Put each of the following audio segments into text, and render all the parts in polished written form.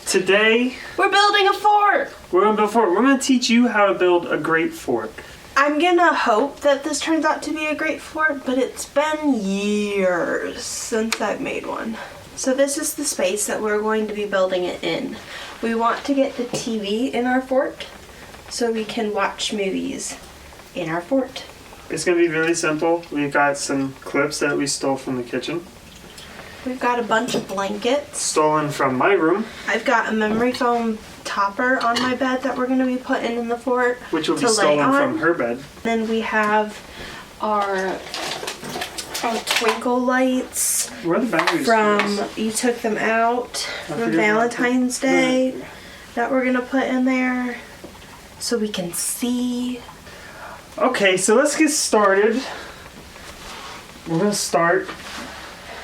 Today, we're building a fort. We're going to teach you how to build a great fort. I'm gonna hope that this turns out to be a great fort, but it's been years since I've made one. So this is the space that we're going to be building it in. We want to get the TV in our fort so we can watch movies in our fort. It's going to be really simple. We've got some clips that we stole from the kitchen. We've got a bunch of blankets. Stolen from my room. I've got a memory foam topper on my bed that we're going to be putting in the fort. Which will be stolen from her bed. Then we have our twinkle lights. Where are the batteries? You took them out from Valentine's Day that we're going to put in there so we can see. Okay, so let's get started. We're going to start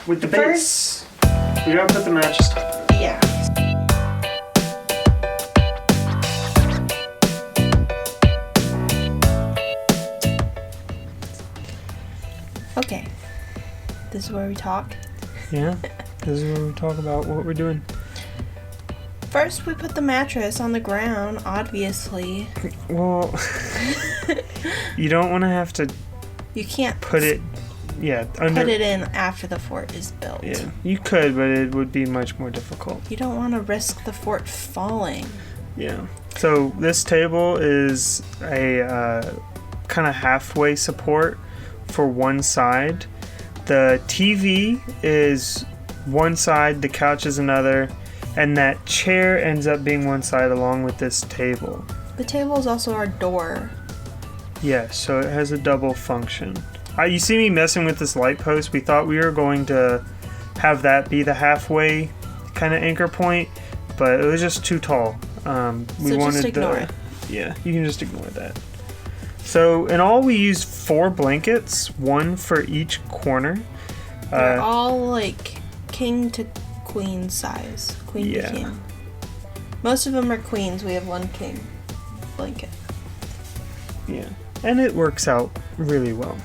with the base. We gotta put the mattress top. Yeah. Okay. This is where we talk. Yeah. This is where we talk about what we're doing. First, we put the mattress on the ground, obviously. Well, you don't want to have to. You can't put it. Yeah, put it in after the fort is built. Yeah, you could, but it would be much more difficult. You don't want to risk the fort falling. Yeah. So this table is a kind of halfway support for one side. The TV is one side, the couch is another, and that chair ends up being one side along with this table. The table is also our door. Yeah, so it has a double function. You see me messing with this light post. We thought we were going to have that be the halfway kind of anchor point, but it was just too tall. We wanted just ignore it. Yeah, you can just ignore that. So in all, we used 4 blankets, 1 for each corner. They're all like king to queen size, queen to king. Most of them are queens. We have 1 king blanket. Yeah, and it works out really well.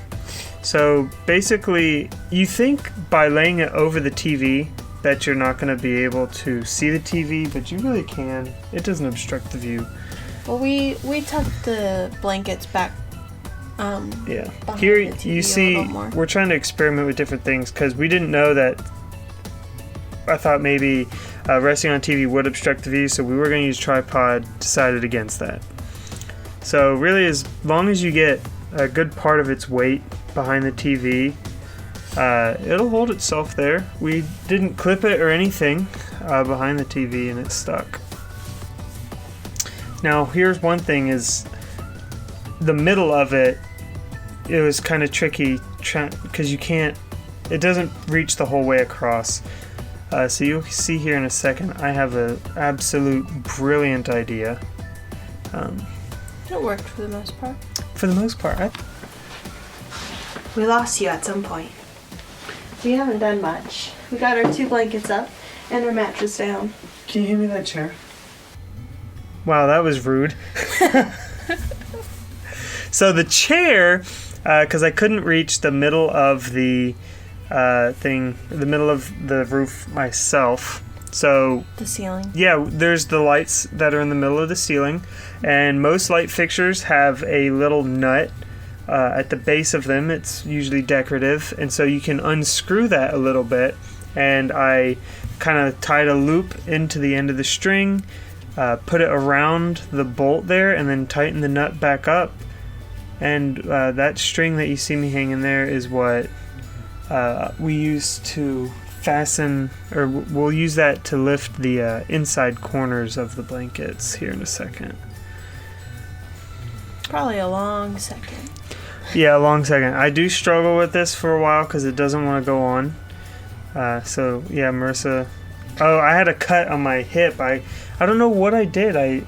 So basically, you think by laying it over the TV that you're not going to be able to see the TV, but you really can. It doesn't obstruct the view. Well, we tucked the blankets back. Yeah. Here you see, we're trying to experiment with different things because we didn't know that. I thought maybe resting on TV would obstruct the view, so we were going to use tripod. Decided against that. So really, as long as you get a good part of its weight behind the TV, it'll hold itself there. We didn't clip it or anything behind the TV, and it stuck. Now here's one thing: is the middle of it. It was kind of tricky because you can't. It doesn't reach the whole way across. So you'll see here in a second. I have an absolute brilliant idea. It worked for the most part. For the most part. We lost you at some point. We haven't done much. We got our 2 blankets up and our mattress down. Can you hand me that chair? Wow, that was rude. So the chair, because I couldn't reach the middle of the the middle of the roof myself. So the ceiling. Yeah, there's the lights that are in the middle of the ceiling, and most light fixtures have a little nut at the base of them. It's usually decorative, and so you can unscrew that a little bit. And I kind of tied a loop into the end of the string, put it around the bolt there, and then tighten the nut back up. And that string that you see me hanging there is what we use to fasten, or we'll use that to lift the inside corners of the blankets here in a second. Probably a long second. Yeah, a long second. I do struggle with this for a while because it doesn't want to go on. So yeah, Marissa. Oh, I had a cut on my hip. I don't know what I did. I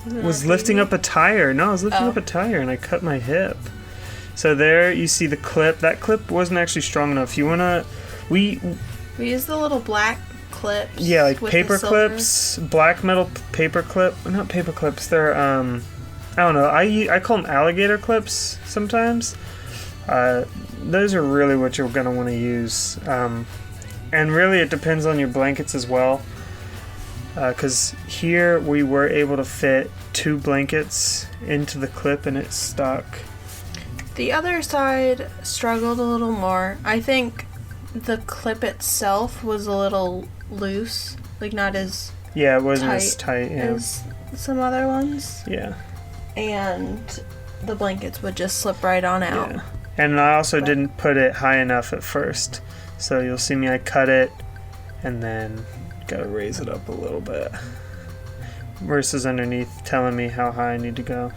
was lifting up a tire. No, I was lifting up a tire and I cut my hip. So there you see the clip. That clip wasn't actually strong enough. You wanna we use the little black clips. Yeah, like paper clips, black metal paper clip. Not paper clips. They're I don't know. I call them alligator clips sometimes. those are really what you're going to want to use. And really it depends on your blankets as well. Because here we were able to fit 2 blankets into the clip and it stuck. The other side struggled a little more. I think the clip itself was a little loose, like not as it wasn't as tight as some other ones. Yeah. And the blankets would just slip right on out. Yeah. And I also didn't put it high enough at first. So you'll see me, I cut it and then gotta raise it up a little bit. Marissa's underneath telling me how high I need to go.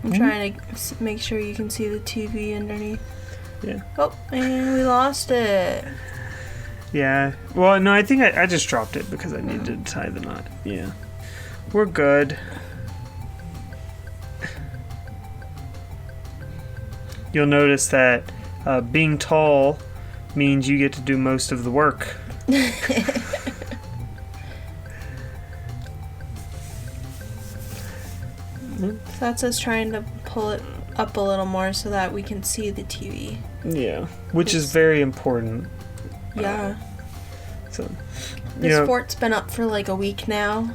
I'm trying to make sure you can see the TV underneath. Yeah. Oh, and we lost it. Yeah. Well, no, I think I just dropped it because I needed to tie the knot. Yeah. We're good. You'll notice that being tall means you get to do most of the work. That's us trying to pull it up a little more so that we can see the TV. Yeah, which is very important. Yeah. So, this fort's been up for like a week now.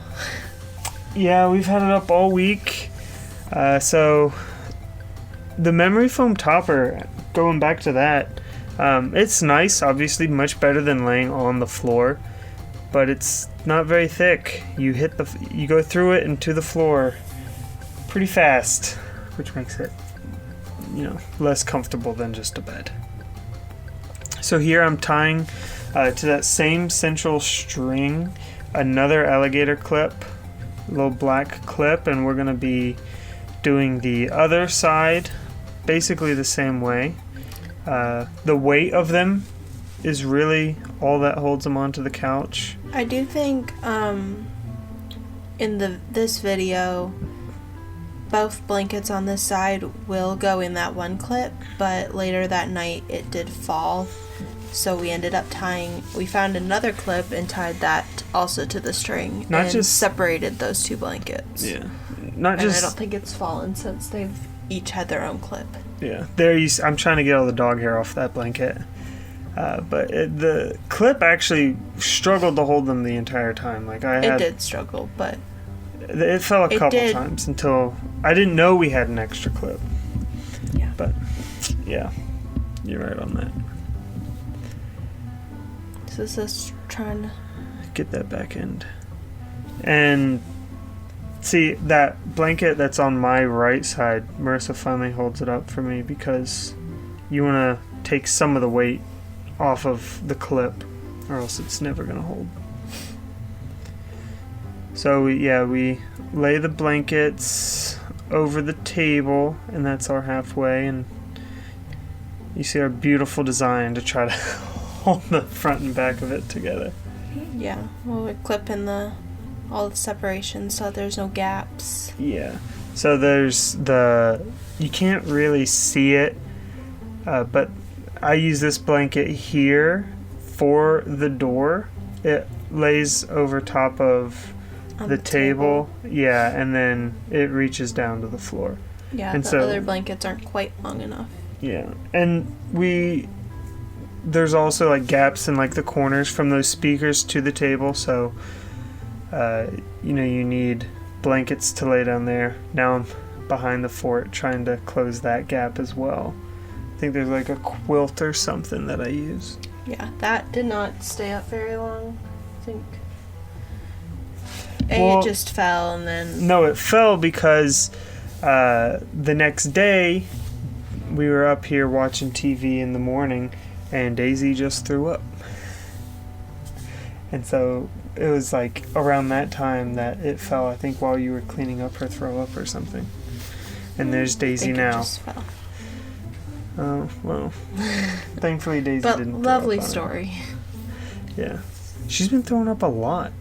Yeah, we've had it up all week. So the memory foam topper, going back to that, it's nice, obviously much better than laying on the floor, but it's not very thick. You go through it and to the floor pretty fast, which makes it, less comfortable than just a bed. So here I'm tying to that same central string another alligator clip, a little black clip, and we're going to be doing the other side basically the same way. The weight of them is really all that holds them onto the couch. I do think in this video both blankets on this side will go in that one clip, but later that night it did fall, so we ended up we found another clip and tied that also to the string separated those 2 blankets. Yeah. I don't think it's fallen since they've each had their own clip. Yeah. I'm trying to get all the dog hair off that blanket. But the clip actually struggled to hold them the entire time. It did struggle, but it fell a couple times until I didn't know we had an extra clip. Yeah. But yeah, you're right on that. So this is trying to get that back end. And see, that blanket that's on my right side, Marissa finally holds it up for me because you want to take some of the weight off of the clip or else it's never going to hold. So we lay the blankets over the table and that's our halfway, and you see our beautiful design to try to hold the front and back of it together. Yeah, we're clipping all the separations so there's no gaps. Yeah. So there's you can't really see it, but I use this blanket here for the door. It lays over top of the table. Yeah, and then it reaches down to the floor. Yeah, and the other blankets aren't quite long enough. Yeah, and there's also gaps in the corners from those speakers to the table, so you need blankets to lay down there. Now I'm behind the fort trying to close that gap as well. I think there's a quilt or something that I use. Yeah, that did not stay up very long, I think. It just fell and then... No, it fell because the next day we were up here watching TV in the morning and Daisy just threw up. And so it was around that time that it fell, I think, while you were cleaning up her throw up or something. And there's Daisy now. It just fell. Oh, well. Thankfully Daisy didn't throw up. But lovely story. Yeah. She's been throwing up a lot.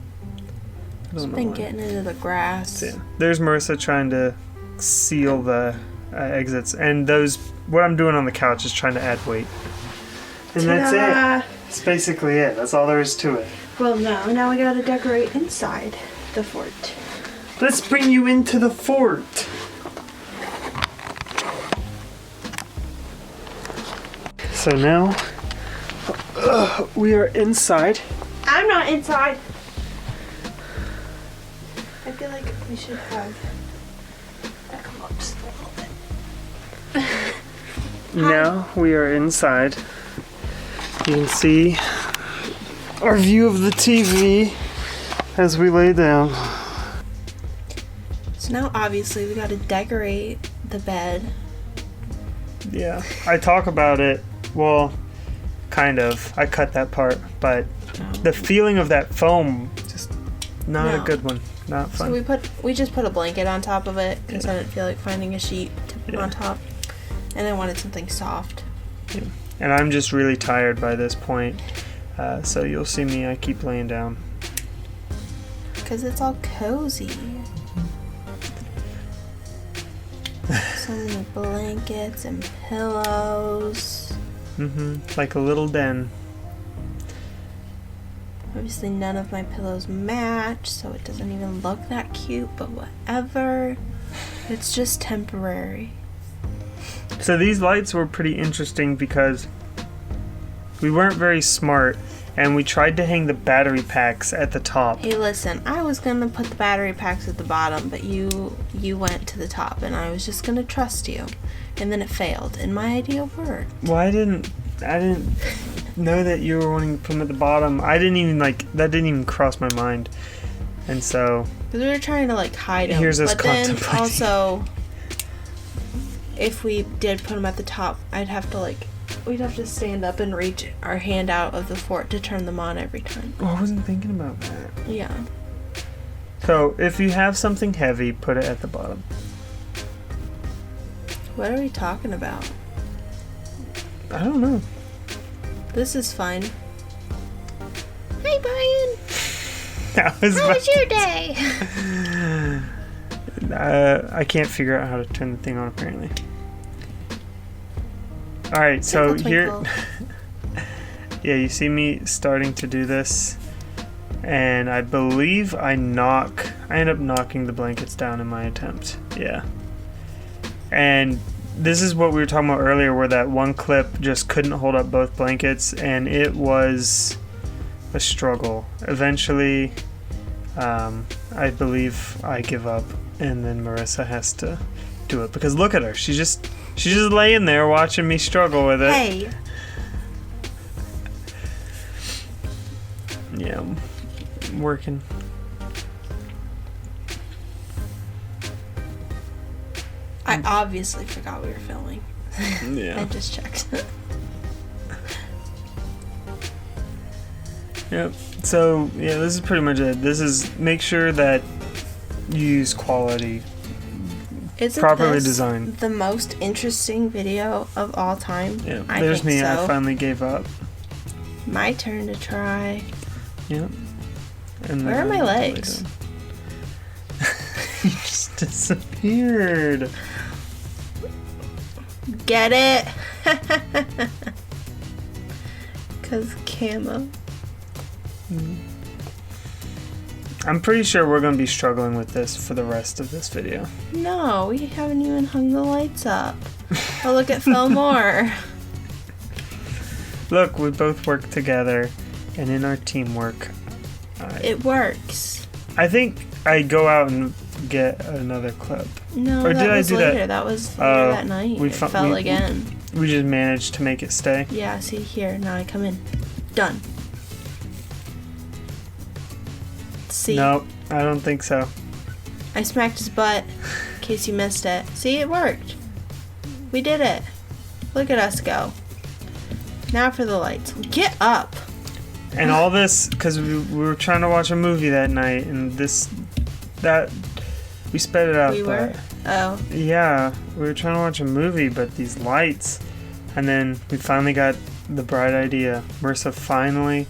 She's been getting into the grass. Yeah. There's Marissa trying to seal the exits. And what I'm doing on the couch is trying to add weight. And that's it. That's basically it. That's all there is to it. Well, now we gotta decorate inside the fort. Let's bring you into the fort. So now we are inside. I'm not inside. I feel like we should have that come up just a little bit. Now we are inside. You can see our view of the TV as we lay down. So now obviously we gotta decorate the bed. Yeah, I talk about it. Well, kind of. I cut that part, but the feeling of that foam, just not a good one. Not fun. So we just put a blanket on top of it because I didn't feel like finding a sheet to put on top, and I wanted something soft. Yeah. And I'm just really tired by this point, so you'll see me. I keep laying down because it's all cozy. Some blankets and pillows. Like a little den. Obviously none of my pillows match, so it doesn't even look that cute, but whatever. It's just temporary. So these lights were pretty interesting because we weren't very smart, and we tried to hang the battery packs at the top. Hey, listen, I was gonna put the battery packs at the bottom, but you went to the top, and I was just gonna trust you, and then it failed, and my idea worked. Well, I didn't know that you were wanting to put them at the bottom. I didn't even that didn't even cross my mind, and so because we were trying to hide them. Here's us but then contemplating. also, if we did put them at the top, we'd have to stand up and reach our hand out of the fort to turn them on every time. Oh, I wasn't thinking about that. Yeah. So if you have something heavy, put it at the bottom. What are we talking about? I don't know. This is fun. Hey, Brian. How was your day? I can't figure out how to turn the thing on, apparently. Alright, so Twinkle, here... twinkle. Yeah, you see me starting to do this, and I believe I end up knocking the blankets down in my attempt. Yeah. And this is what we were talking about earlier, where that one clip just couldn't hold up both blankets, and it was a struggle. Eventually, I believe I give up, and then Marissa has to do it, because look at her. She's just laying there watching me struggle with it. Hey. Yeah, I'm working. I obviously forgot we were filming. Yeah. I just checked. Yep. So, yeah, this is pretty much it. This is make sure that you use quality. Isn't properly this designed. The most interesting video of all time? Yeah. I There's think me. so. I finally gave up. My turn to try. Yep. And Where are my legs? You just disappeared. Get it? Cause camo. I'm pretty sure we're going to be struggling with this for the rest of this video. No, we haven't even hung the lights up. Oh, look at Phil Moore. Look, we both work together, and in our teamwork, It works. I think I go out and get another clip. No, Or that did I was do later. that? That was later that night. we It fu- fell we- again. We just managed to make it stay. Yeah, see here. Now I come in. Done. See? Nope, I don't think so. I smacked his butt in case you missed it. See, it worked. We did it. Look at us go. Now for the lights. Get up. And all this because we were trying to watch a movie that night, and we sped it up. We were? Oh. Yeah, we were trying to watch a movie, but these lights, and then we finally got the bright idea. Marissa finally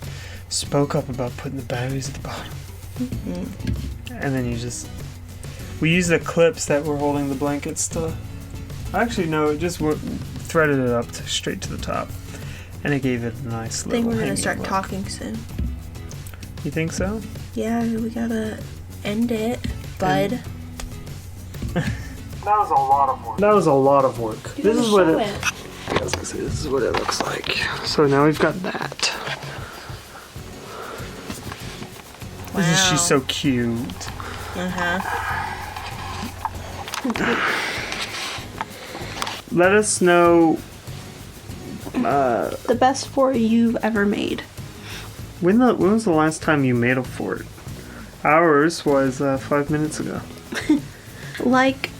spoke up about putting the batteries at the bottom. Mm-hmm. And then we used the clips that were holding the blankets to. Actually, no, it just threaded it up straight to the top, and it gave it a nice I little. think we're gonna hanging start look. talking soon. You think so? Yeah, we gotta end it, bud. That was a lot of work. This is what it. This is what it looks like. So now we've got that. Wow. She's so cute. Let us know The best fort you've ever made. when was the last time you made a fort? Ours was 5 minutes ago. Like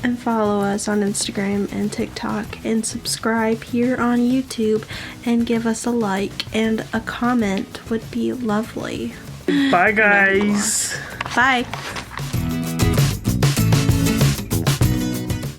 and follow us on Instagram and TikTok, and subscribe here on YouTube, and give us a like and a comment would be lovely. Bye guys. Bye.